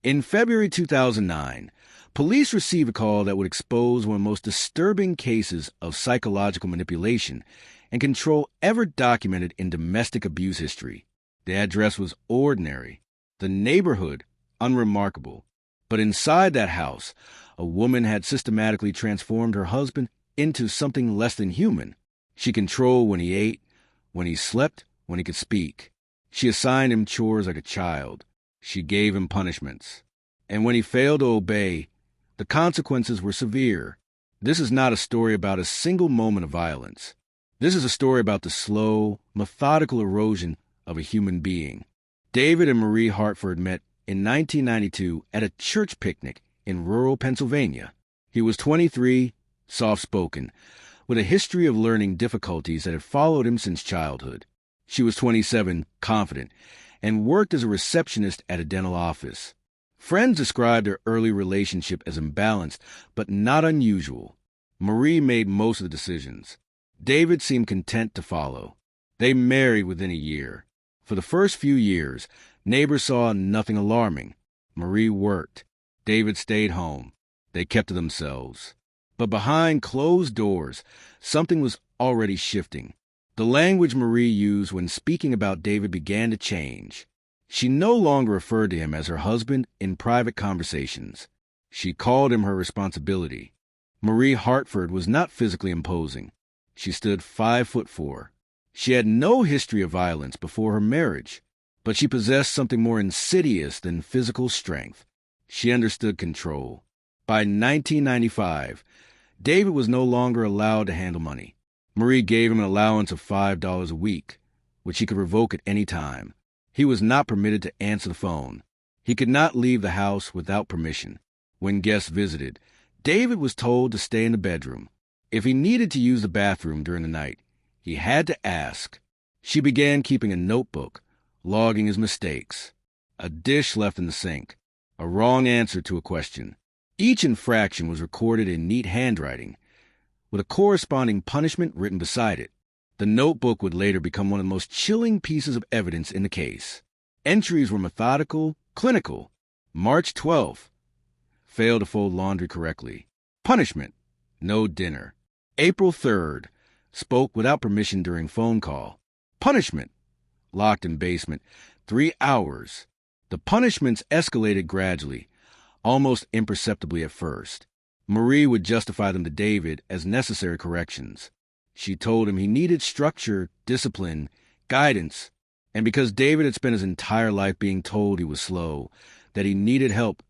In February 2009, police received a call that would expose one of the most disturbing cases of psychological manipulation and control ever documented in domestic abuse history. The address was ordinary, the neighborhood unremarkable. But inside that house, a woman had systematically transformed her husband into something less than human. She controlled when he ate, when he slept, when he could speak. She assigned him chores like a child. She gave him punishments. And when he failed to obey, the consequences were severe. This is not a story about a single moment of violence. This is a story about the slow, methodical erosion of a human being. David and Marie Hartford met in 1992 at a church picnic in rural Pennsylvania. He was 23, soft-spoken, with a history of learning difficulties that had followed him since childhood. She was 27, confident, and worked as a receptionist at a dental office. Friends described their early relationship as imbalanced, but not unusual. Marie made most of the decisions. David seemed content to follow. They married within a year. For the first few years, neighbors saw nothing alarming. Marie worked. David stayed home. They kept to themselves. But behind closed doors, something was already shifting. The language Marie used when speaking about David began to change. She no longer referred to him as her husband in private conversations. She called him her responsibility. Marie Hartford was not physically imposing. She stood 5'4". She had no history of violence before her marriage, but she possessed something more insidious than physical strength. She understood control. By 1995, David was no longer allowed to handle money. Marie gave him an allowance of $5 a week, which he could revoke at any time. He was not permitted to answer the phone. He could not leave the house without permission. When guests visited, David was told to stay in the bedroom. If he needed to use the bathroom during the night, he had to ask. She began keeping a notebook, logging his mistakes. A dish left in the sink, a wrong answer to a question. Each infraction was recorded in neat handwriting, with a corresponding punishment written beside it. The notebook would later become one of the most chilling pieces of evidence in the case. Entries were methodical, clinical. March 12th, failed to fold laundry correctly. Punishment, no dinner. April 3rd, spoke without permission during phone call. Punishment, locked in basement, 3 hours. The punishments escalated gradually, almost imperceptibly at first. Marie would justify them to David as necessary corrections. She told him he needed structure, discipline, guidance, and because David had spent his entire life being told he was slow, that he needed help,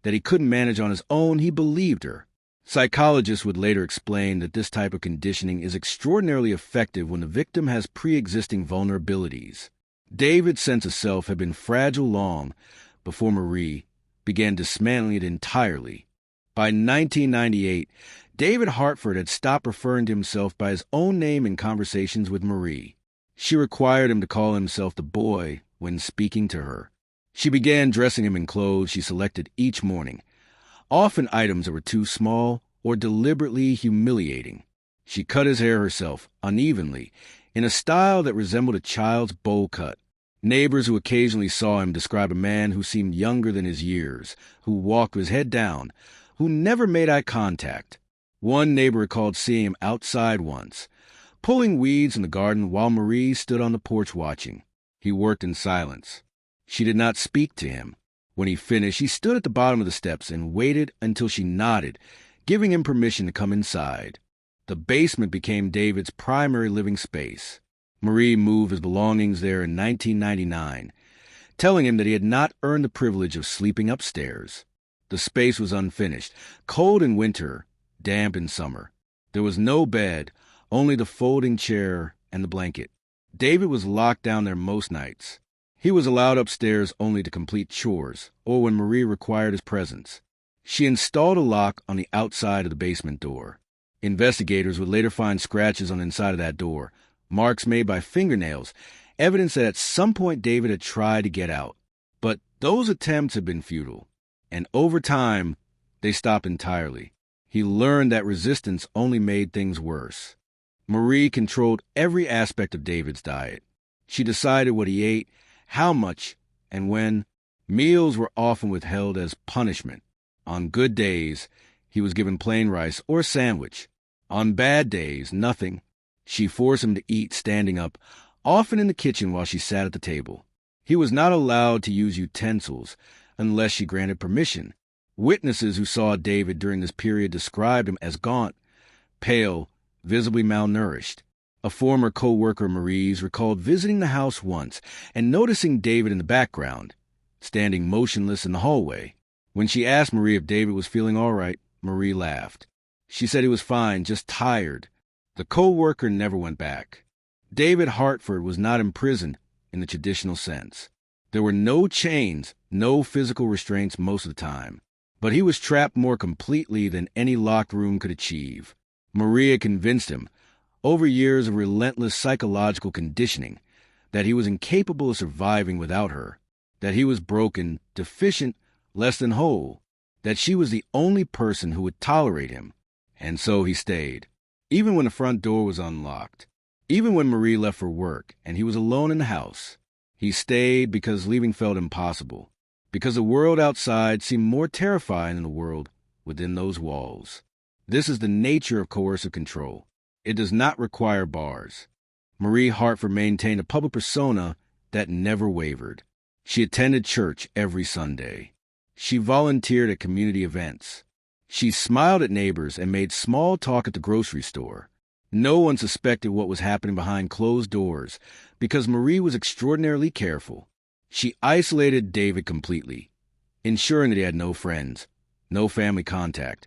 that he couldn't manage on his own, he believed her. Psychologists would later explain that this type of conditioning is extraordinarily effective when the victim has pre-existing vulnerabilities. David's sense of self had been fragile long before Marie began dismantling it entirely. By 1998, David Hartford had stopped referring to himself by his own name in conversations with Marie. She required him to call himself the boy when speaking to her. She began dressing him in clothes she selected each morning, often items that were too small or deliberately humiliating. She cut his hair herself, unevenly, in a style that resembled a child's bowl cut. Neighbors who occasionally saw him described a man who seemed younger than his years, who walked with his head down, who never made eye contact. One neighbor recalled seeing him outside once, pulling weeds in the garden while Marie stood on the porch watching. He worked in silence. She did not speak to him. When he finished, he stood at the bottom of the steps and waited until she nodded, giving him permission to come inside. The basement became David's primary living space. Marie moved his belongings there in 1999, telling him that he had not earned the privilege of sleeping upstairs. The space was unfinished, cold in winter, damp in summer. There was no bed, only the folding chair and the blanket. David was locked down there most nights. He was allowed upstairs only to complete chores, or when Marie required his presence. She installed a lock on the outside of the basement door. Investigators would later find scratches on the inside of that door, marks made by fingernails, evidence that at some point David had tried to get out. But those attempts had been futile, and over time, they stopped entirely. He learned that resistance only made things worse. Marie controlled every aspect of David's diet. She decided what he ate, how much, and when. Meals were often withheld as punishment. On good days, he was given plain rice or a sandwich. On bad days, nothing. She forced him to eat standing up, often in the kitchen while she sat at the table. He was not allowed to use utensils unless she granted permission. Witnesses who saw David during this period described him as gaunt, pale, visibly malnourished. A former co-worker of Marie's recalled visiting the house once and noticing David in the background, standing motionless in the hallway. When she asked Marie if David was feeling all right, Marie laughed. She said he was fine, just tired. The co-worker never went back. David Hartford was not imprisoned in the traditional sense. There were no chains, no physical restraints most of the time. But he was trapped more completely than any locked room could achieve. Maria convinced him, over years of relentless psychological conditioning, that he was incapable of surviving without her, that he was broken, deficient, less than whole, that she was the only person who would tolerate him. And so he stayed, even when the front door was unlocked, even when Marie left for work and he was alone in the house. He stayed because leaving felt impossible, because the world outside seemed more terrifying than the world within those walls. This is the nature of coercive control. It does not require bars. Marie Hartford maintained a public persona that never wavered. She attended church every Sunday. She volunteered at community events. She smiled at neighbors and made small talk at the grocery store. No one suspected what was happening behind closed doors because Marie was extraordinarily careful. She isolated David completely, ensuring that he had no friends, no family contact,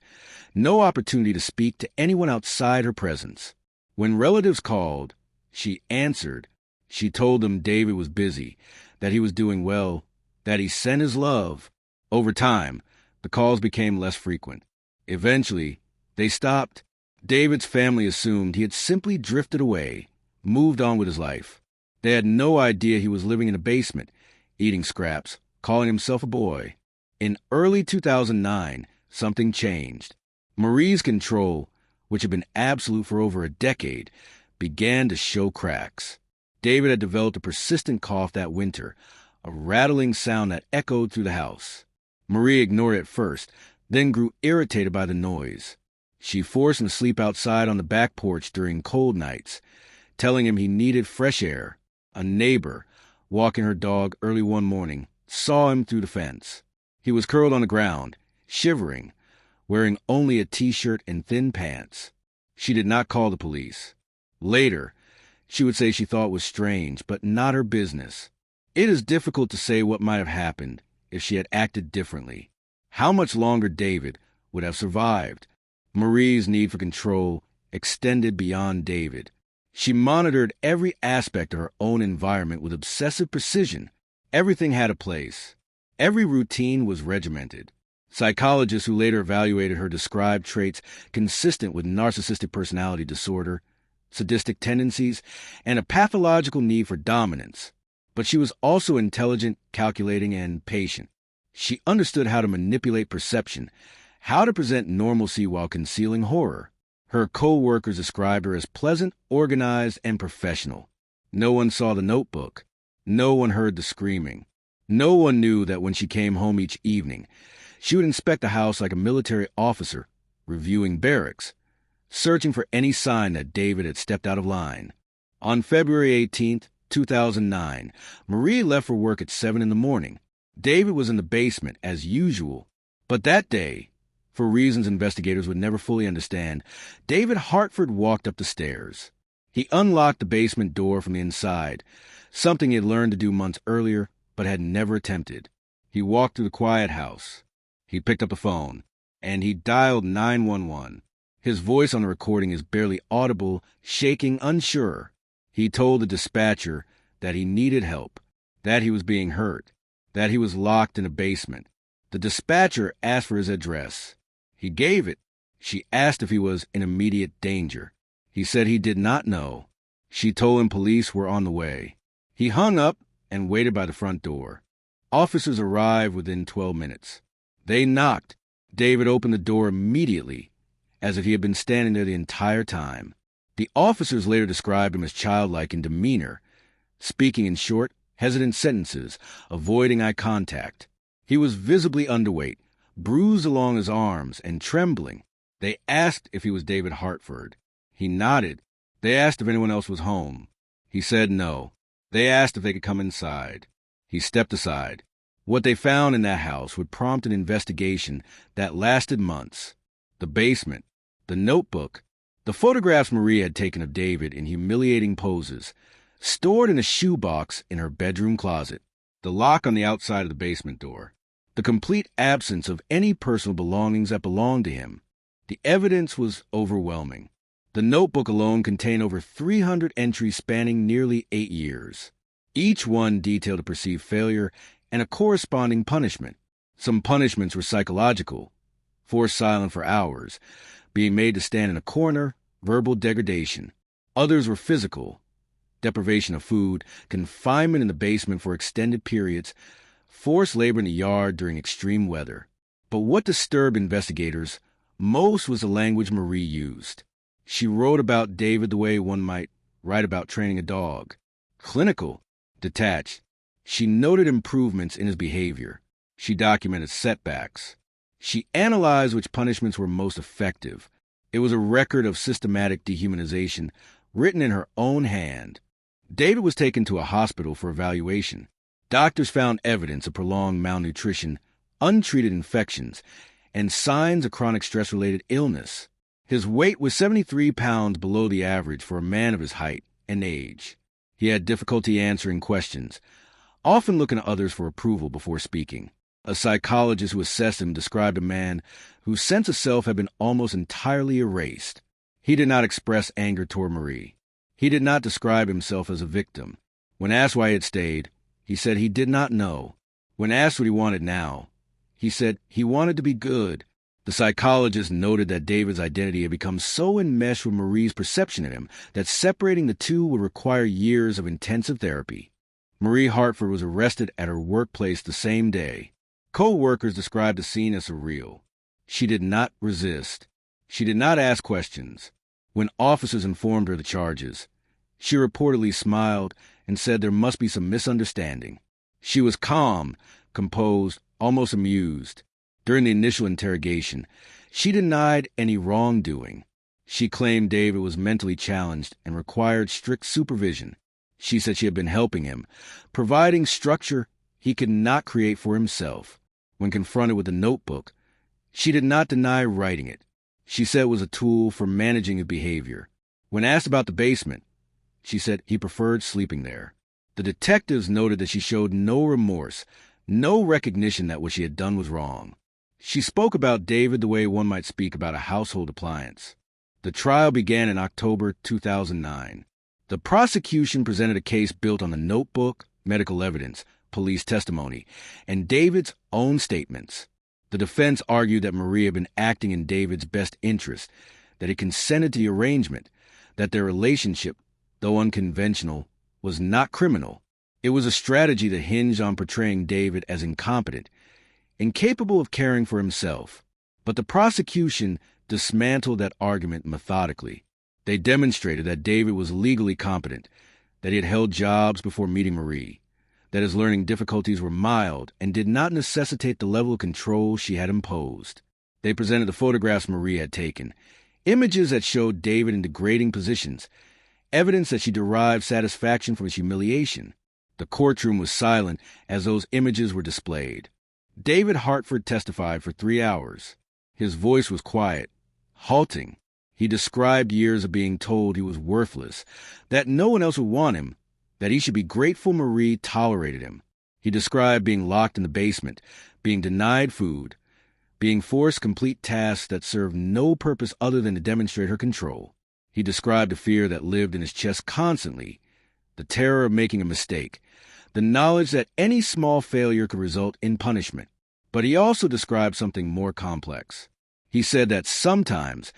no opportunity to speak to anyone outside her presence. When relatives called, she answered. She told them David was busy, that he was doing well, that he sent his love. Over time, the calls became less frequent. Eventually, they stopped. David's family assumed he had simply drifted away, moved on with his life. They had no idea he was living in a basement, eating scraps, calling himself a boy. In early 2009, something changed. Marie's control, which had been absolute for over a decade, began to show cracks. David had developed a persistent cough that winter, a rattling sound that echoed through the house. Marie ignored it at first, then grew irritated by the noise. She forced him to sleep outside on the back porch during cold nights, telling him he needed fresh air. A neighbor, walking her dog early one morning, saw him through the fence. He was curled on the ground, shivering, wearing only a t-shirt and thin pants. She did not call the police. Later, she would say she thought it was strange, but not her business. It is difficult to say what might have happened if she had acted differently. How much longer David would have survived? Marie's need for control extended beyond David. She monitored every aspect of her own environment with obsessive precision. Everything had a place. Every routine was regimented. Psychologists who later evaluated her described traits consistent with narcissistic personality disorder, sadistic tendencies, and a pathological need for dominance. But she was also intelligent, calculating, and patient. She understood how to manipulate perception, how to present normalcy while concealing horror. Her co-workers described her as pleasant, organized, and professional. No one saw the notebook. No one heard the screaming. No one knew that when she came home each evening, she would inspect the house like a military officer, reviewing barracks, searching for any sign that David had stepped out of line. On February 18, 2009, Marie left for work at 7 in the morning. David was in the basement, as usual. But that day, for reasons investigators would never fully understand, David Hartford walked up the stairs. He unlocked the basement door from the inside, something he had learned to do months earlier but had never attempted. He walked through the quiet house. He picked up the phone, and he dialed 911. His voice on the recording is barely audible, shaking, unsure. He told the dispatcher that he needed help, that he was being hurt, that he was locked in a basement. The dispatcher asked for his address. He gave it. She asked if he was in immediate danger. He said he did not know. She told him police were on the way. He hung up and waited by the front door. Officers arrived within 12 minutes. They knocked. David opened the door immediately, as if he had been standing there the entire time. The officers later described him as childlike in demeanor, speaking in short, hesitant sentences, avoiding eye contact. He was visibly underweight, bruised along his arms, and trembling. They asked if he was David Hartford. He nodded. They asked if anyone else was home. He said no. They asked if they could come inside. He stepped aside. What they found in that house would prompt an investigation that lasted months. The basement, the notebook, the photographs Marie had taken of David in humiliating poses, stored in a shoebox in her bedroom closet, the lock on the outside of the basement door, the complete absence of any personal belongings that belonged to him. The evidence was overwhelming. The notebook alone contained over 300 entries spanning nearly 8 years. Each one detailed a perceived failure and a corresponding punishment. Some punishments were psychological, forced silent for hours, being made to stand in a corner, verbal degradation. Others were physical, deprivation of food, confinement in the basement for extended periods, forced labor in the yard during extreme weather. But what disturbed investigators most was the language Marie used. She wrote about David the way one might write about training a dog. Clinical, detached. She noted improvements in his behavior. She documented setbacks. She analyzed which punishments were most effective. It was a record of systematic dehumanization written in her own hand. David was taken to a hospital for evaluation. Doctors found evidence of prolonged malnutrition, untreated infections, and signs of chronic stress-related illness. His weight was 73 pounds below the average for a man of his height and age. He had difficulty answering questions, often looking to others for approval before speaking. A psychologist who assessed him described a man whose sense of self had been almost entirely erased. He did not express anger toward Marie. He did not describe himself as a victim. When asked why he had stayed, he said he did not know. When asked what he wanted now, he said he wanted to be good. The psychologist noted that David's identity had become so enmeshed with Marie's perception of him that separating the two would require years of intensive therapy. Marie Hartford was arrested at her workplace the same day. Co-workers described the scene as surreal. She did not resist. She did not ask questions. When officers informed her of the charges, she reportedly smiled and said there must be some misunderstanding. She was calm, composed, almost amused. During the initial interrogation, she denied any wrongdoing. She claimed David was mentally challenged and required strict supervision. She said she had been helping him, providing structure he could not create for himself. When confronted with the notebook, she did not deny writing it. She said it was a tool for managing his behavior. When asked about the basement, she said he preferred sleeping there. The detectives noted that she showed no remorse, no recognition that what she had done was wrong. She spoke about David the way one might speak about a household appliance. The trial began in October 2009. The prosecution presented a case built on the notebook, medical evidence, police testimony, and David's own statements. The defense argued that Marie had been acting in David's best interest, that he consented to the arrangement, that their relationship, though unconventional, was not criminal. It was a strategy that hinged on portraying David as incompetent, incapable of caring for himself. But the prosecution dismantled that argument methodically. They demonstrated that David was legally competent, that he had held jobs before meeting Marie, that his learning difficulties were mild and did not necessitate the level of control she had imposed. They presented the photographs Marie had taken, images that showed David in degrading positions, evidence that she derived satisfaction from his humiliation. The courtroom was silent as those images were displayed. David Hartford testified for 3 hours. His voice was quiet, halting. He described years of being told he was worthless, that no one else would want him, that he should be grateful Marie tolerated him. He described being locked in the basement, being denied food, being forced to complete tasks that served no purpose other than to demonstrate her control. He described the fear that lived in his chest constantly, the terror of making a mistake, the knowledge that any small failure could result in punishment. But he also described something more complex. He said that sometimes,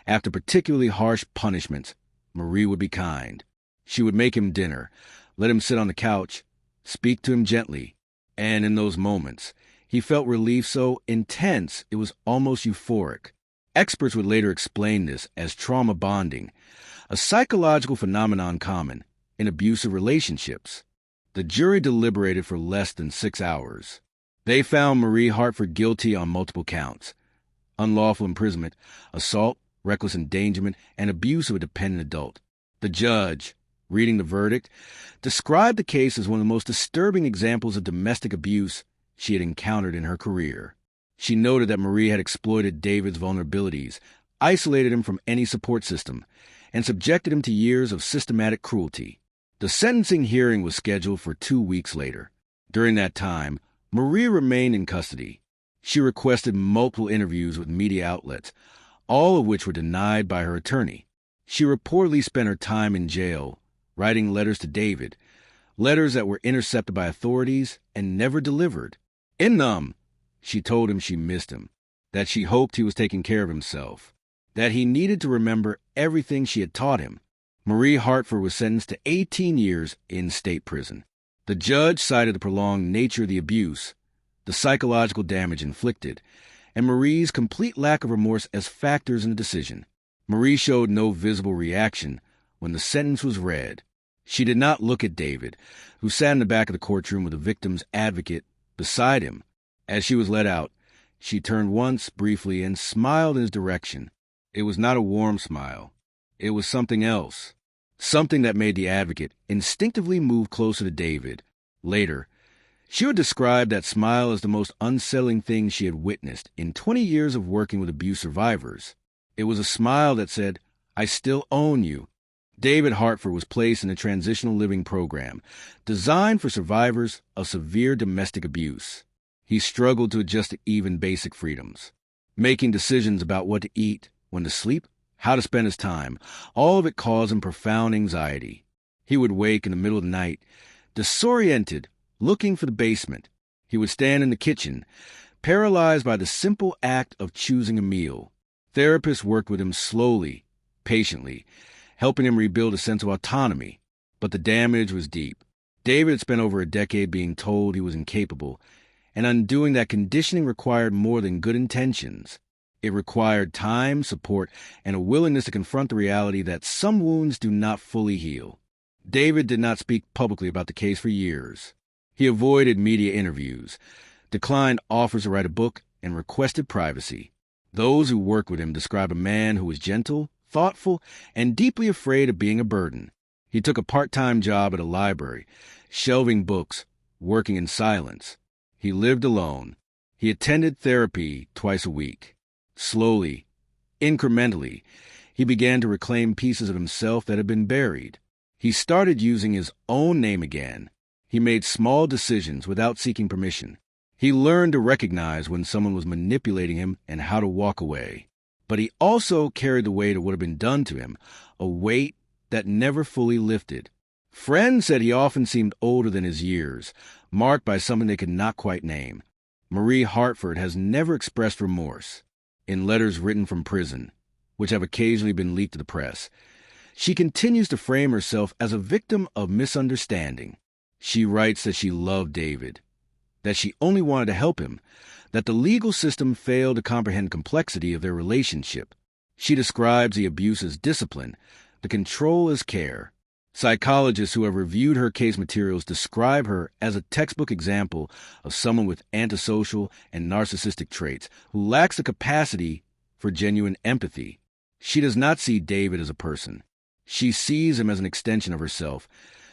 after particularly harsh punishments, Marie would be kind. She would make him dinner, let him sit on the couch, speak to him gently, and in those moments, he felt relief so intense it was almost euphoric. Experts would later explain this as trauma bonding, a psychological phenomenon common in abusive relationships. The jury deliberated for less than 6 hours. They found Marie Hartford guilty on multiple counts: unlawful imprisonment, assault, reckless endangerment, and abuse of a dependent adult. The judge, reading the verdict, described the case as one of the most disturbing examples of domestic abuse she had encountered in her career. She noted that Marie had exploited David's vulnerabilities, isolated him from any support system, and subjected him to years of systematic cruelty. The sentencing hearing was scheduled for 2 weeks later. During that time, Marie remained in custody. She requested multiple interviews with media outlets, all of which were denied by her attorney. She reportedly spent her time in jail, writing letters to David, letters that were intercepted by authorities and never delivered. In them, she told him she missed him, that she hoped he was taking care of himself, that he needed to remember everything she had taught him. Marie Hartford was sentenced to 18 years in state prison. The judge cited the prolonged nature of the abuse, the psychological damage inflicted, and Marie's complete lack of remorse as factors in the decision. Marie showed no visible reaction when the sentence was read. She did not look at David, who sat in the back of the courtroom with the victim's advocate beside him. As she was let out, she turned once briefly and smiled in his direction. It was not a warm smile. It was something else, something that made the advocate instinctively move closer to David. Later, she would describe that smile as the most unsettling thing she had witnessed in 20 years of working with abuse survivors. It was a smile that said, "I still own you." David Hartford was placed in a transitional living program designed for survivors of severe domestic abuse. He struggled to adjust to even basic freedoms, making decisions about what to eat, when to sleep, how to spend his time. All of it caused him profound anxiety. He would wake in the middle of the night, disoriented, looking for the basement. He would stand in the kitchen, paralyzed by the simple act of choosing a meal. Therapists worked with him slowly, patiently, helping him rebuild a sense of autonomy. But the damage was deep. David had spent over a decade being told he was incapable, and undoing that conditioning required more than good intentions. It required time, support, and a willingness to confront the reality that some wounds do not fully heal. David did not speak publicly about the case for years. He avoided media interviews, declined offers to write a book, and requested privacy. Those who worked with him describe a man who was gentle, thoughtful, and deeply afraid of being a burden. He took a part-time job at a library, shelving books, working in silence. He lived alone. He attended therapy twice a week. Slowly, incrementally, he began to reclaim pieces of himself that had been buried. He started using his own name again. He made small decisions without seeking permission. He learned to recognize when someone was manipulating him and how to walk away. But he also carried the weight of what had been done to him, a weight that never fully lifted. Friends said he often seemed older than his years, marked by something they could not quite name. Marie Hartford has never expressed remorse. In letters written from prison, which have occasionally been leaked to the press, she continues to frame herself as a victim of misunderstanding. She writes that she loved David, that she only wanted to help him, that the legal system failed to comprehend the complexity of their relationship. She describes the abuse as discipline, the control as care. Psychologists who have reviewed her case materials describe her as a textbook example of someone with antisocial and narcissistic traits who lacks the capacity for genuine empathy. She does not see David as a person. She sees him as an extension of herself,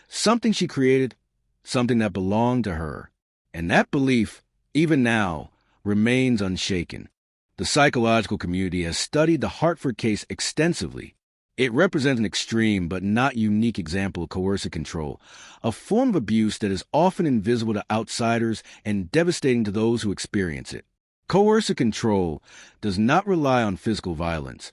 something she created, something that belonged to her. And that belief, even now, remains unshaken. The psychological community has studied the Hartford case extensively. It represents an extreme but not unique example of coercive control, a form of abuse that is often invisible to outsiders and devastating to those who experience it. Coercive control does not rely on physical violence,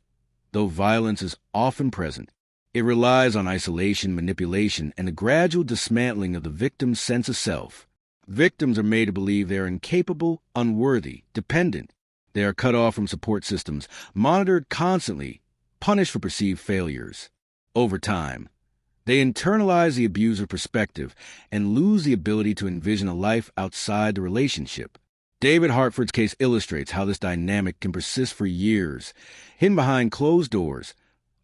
though violence is often present. It relies on isolation, manipulation, and the gradual dismantling of the victim's sense of self. Victims are made to believe they are incapable, unworthy, dependent. They are cut off from support systems, monitored constantly, punished for perceived failures. Over time, they internalize the abuser's perspective and lose the ability to envision a life outside the relationship. David Hartford's case illustrates how this dynamic can persist for years, hidden behind closed doors,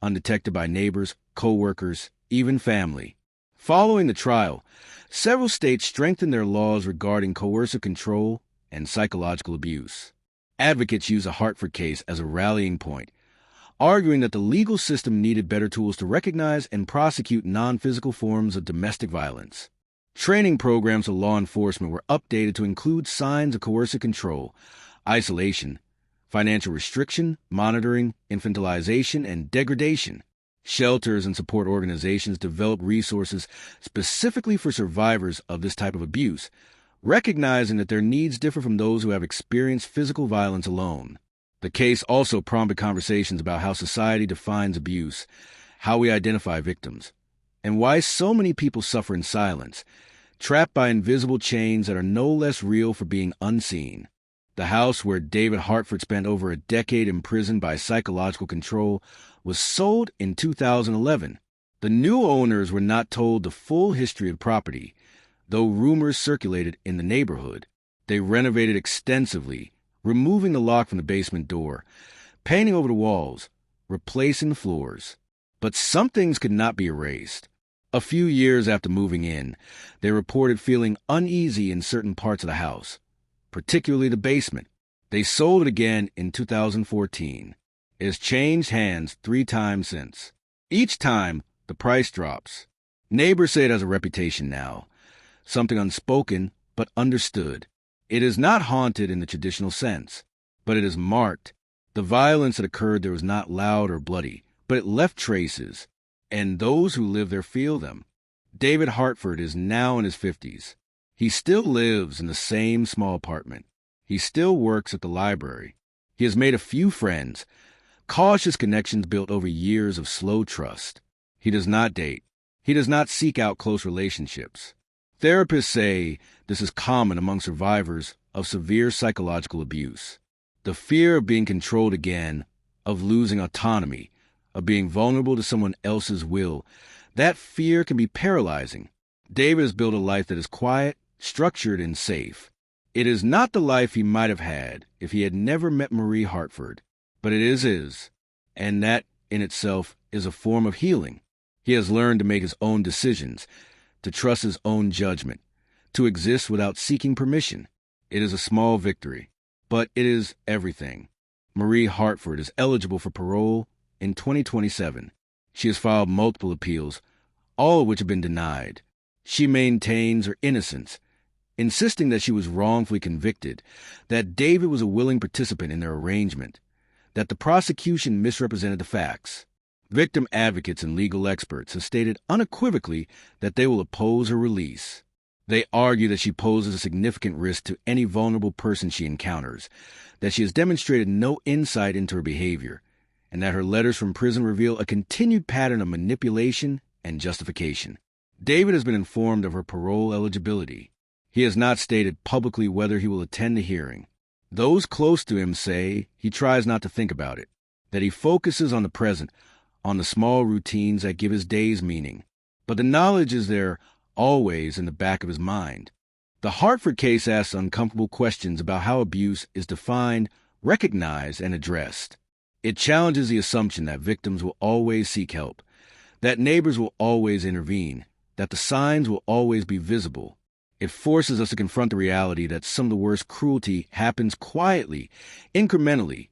undetected by neighbors, co-workers, even family. Following the trial, several states strengthened their laws regarding coercive control and psychological abuse. Advocates use a Hartford case as a rallying point, arguing that the legal system needed better tools to recognize and prosecute non-physical forms of domestic violence. Training programs for law enforcement were updated to include signs of coercive control, isolation, financial restriction, monitoring, infantilization, and degradation. Shelters and support organizations developed resources specifically for survivors of this type of abuse, recognizing that their needs differ from those who have experienced physical violence alone. The case also prompted conversations about how society defines abuse, how we identify victims, and why so many people suffer in silence, trapped by invisible chains that are no less real for being unseen. The house where David Hartford spent over a decade imprisoned by psychological control was sold in 2011. The new owners were not told the full history of the property, though rumors circulated in the neighborhood. They renovated extensively, removing the lock from the basement door, painting over the walls, replacing the floors. But some things could not be erased. A few years after moving in, they reported feeling uneasy in certain parts of the house, particularly the basement. They sold it again in 2014. It has changed hands 3 times since. Each time, the price drops. Neighbors say it has a reputation now, something unspoken but understood. It is not haunted in the traditional sense, but it is marked. The violence that occurred there was not loud or bloody, but it left traces, and those who live there feel them. David Hartford is now in his 50s. He still lives in the same small apartment. He still works at the library. He has made a few friends, cautious connections built over years of slow trust. He does not date. He does not seek out close relationships. Therapists say this is common among survivors of severe psychological abuse. The fear of being controlled again, of losing autonomy, of being vulnerable to someone else's will, that fear can be paralyzing. David has built a life that is quiet, structured, and safe. It is not the life he might have had if he had never met Marie Hartford, but it is his, and that in itself is a form of healing. He has learned to make his own decisions, to trust his own judgment, to exist without seeking permission. It is a small victory, but it is everything. Marie Hartford is eligible for parole in 2027. She has filed multiple appeals, all of which have been denied. She maintains her innocence, insisting that she was wrongfully convicted, that David was a willing participant in their arrangement, that the prosecution misrepresented the facts. Victim advocates and legal experts have stated unequivocally that they will oppose her release. They argue that she poses a significant risk to any vulnerable person she encounters, that she has demonstrated no insight into her behavior, and that her letters from prison reveal a continued pattern of manipulation and justification. David has been informed of her parole eligibility. He has not stated publicly whether he will attend the hearing. Those close to him say he tries not to think about it, that he focuses on the present, on the small routines that give his days meaning. But the knowledge is there always in the back of his mind. The Hartford case asks uncomfortable questions about how abuse is defined, recognized, and addressed. It challenges the assumption that victims will always seek help, that neighbors will always intervene, that the signs will always be visible. It forces us to confront the reality that some of the worst cruelty happens quietly, incrementally,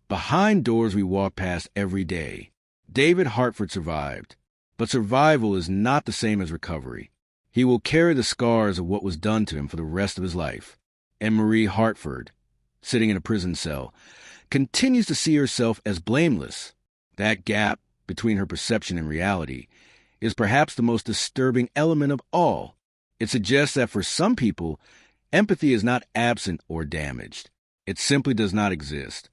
behind doors we walk past every day. David Hartford survived, but survival is not the same as recovery. He will carry the scars of what was done to him for the rest of his life. And Marie Hartford, sitting in a prison cell, continues to see herself as blameless. That gap between her perception and reality is perhaps the most disturbing element of all. It suggests that for some people, empathy is not absent or damaged. It simply does not exist.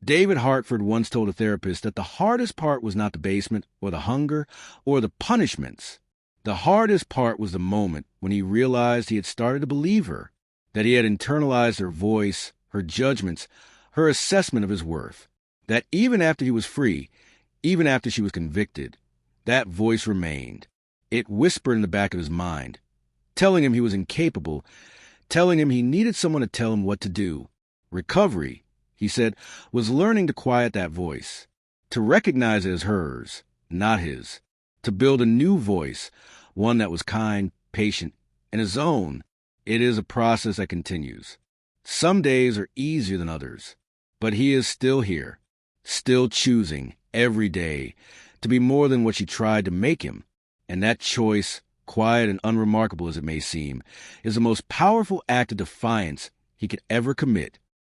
David Hartford once told a therapist that the hardest part was not the basement or the hunger or the punishments. The hardest part was the moment when he realized he had started to believe her, that he had internalized her voice, her judgments, her assessment of his worth, that even after he was free, even after she was convicted, that voice remained. It whispered in the back of his mind, telling him he was incapable, telling him he needed someone to tell him what to do. Recovery, he said, was learning to quiet that voice, to recognize it as hers, not his, to build a new voice, one that was kind, patient, and his own. It is a process that continues. Some days are easier than others, but he is still here, still choosing every day to be more than what she tried to make him. And that choice, quiet and unremarkable as it may seem, is the most powerful act of defiance he could ever commit.